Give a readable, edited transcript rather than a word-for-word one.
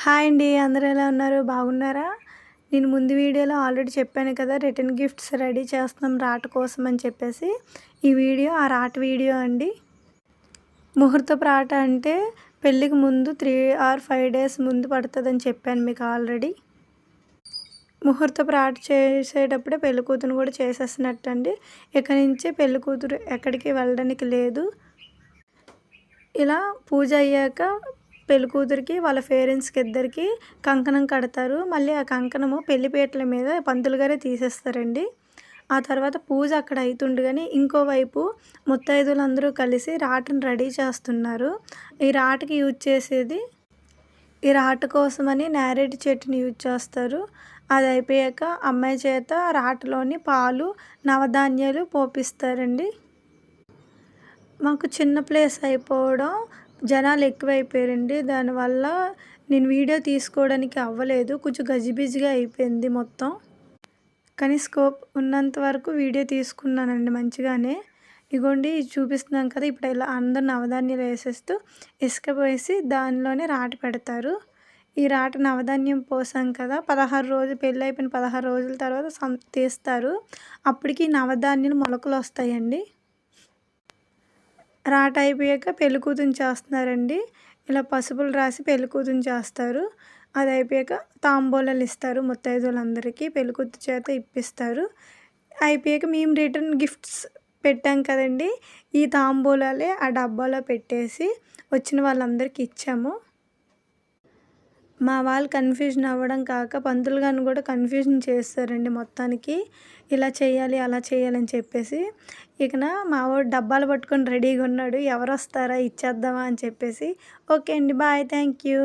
Hi అండి. అందరూ ఎలా ఉన్నారు? బాగున్నారా? నేను ముందు వీడియోలో ఆల్రెడీ చెప్పాను కదా! రిటర్న్ గిఫ్ట్స్ రెడీ చేస్తున్నాం రాట కోసం అని చెప్పేసి. ఈ వీడియో ఆ రాట వీడియో అండి. ముహూర్తపు రాట అంటే పెళ్ళికి ముందు 3 ఆర్ 5 డేస్ ముందు పడుతుందని చెప్పాను మీకు ఆల్రెడీ. ముహూర్తపు రాట చేసేటప్పుడే పెళ్ళికూతురుని కూడా చేసేసినట్టండి. ఇక నుంచి పెళ్ళికూతురు ఎక్కడికి వెళ్ళడానికి లేదు. ఇలా పూజ అయ్యాక పెళ్ళికూతురికి వాళ్ళ పేరెంట్స్కి ఇద్దరికి కంకణం కడతారు. మళ్ళీ ఆ కంకణము పెళ్లిపీటల మీద పంతులు గారే తీసేస్తారండి. ఆ తర్వాత పూజ అక్కడ అవుతుండగానే ఇంకోవైపు ముత్తైదువులందరూ కలిసి రాటను రెడీ చేస్తున్నారు. ఈ రాటకి యూజ్ చేసేది ఈ రాట కోసమని నేరేడు చెట్టుని యూజ్ చేస్తారు. అది అయిపోయాక అమ్మాయి చేత రాటలోని పాలు, నవధాన్యాలు పోపిస్తారండి. మాకు చిన్న ప్లేస్ అయిపోవడం జనాలు ఎక్కువైపోయారండి. దానివల్ల నేను వీడియో తీసుకోవడానికి అవ్వలేదు. కొంచెం గజిబిజిగా అయిపోయింది మొత్తం. కానీ స్కోప్ ఉన్నంత వరకు వీడియో తీసుకున్నానండి మంచిగానే. ఇగోండి ఇది చూపిస్తున్నాం కదా! ఇప్పుడు ఇలా అందరు నవధాన్యాలు వేసేస్తూ ఇసుక పోసి దానిలోనే రాట పెడతారు. ఈ రాట నవధాన్యం పోసాం కదా! 16 రోజులు పెళ్ళి అయిపోయిన 16 రోజుల తర్వాత తీస్తారు. అప్పటికి నవధాన్యాలు మొలకలు వస్తాయండి. రాట అయిపోయాక పెళ్ళికూతురుని చేస్తున్నారండి. ఇలా పసుపులు రాసి పెళ్ళికూతురుని చేస్తారు. అది అయిపోయాక తాంబూలాలు ఇస్తారు ముత్తైదువులందరికీ. పెళ్ళికూతురు చేత ఇప్పిస్తారు. అయిపోయాక మేము రిటర్న్ గిఫ్ట్స్ పెట్టాం కదండి, ఈ తాంబూలాలే ఆ డబ్బాలో పెట్టేసి వచ్చిన వాళ్ళందరికీ ఇచ్చాము. మా వాళ్ళు కన్ఫ్యూజన్ అవ్వడం కాక పంతులు గారిని కూడా కన్ఫ్యూజన్ చేస్తారండి మొత్తానికి. ఇలా చేయాలి, అలా చేయాలని చెప్పేసి. ఇకన మా వాడు డబ్బాలు పట్టుకొని రెడీగా ఉన్నాడు. ఎవరు వస్తారా ఇచ్చేద్దామా అని చెప్పేసి. ఓకే అండి. బాయ్. Thank you.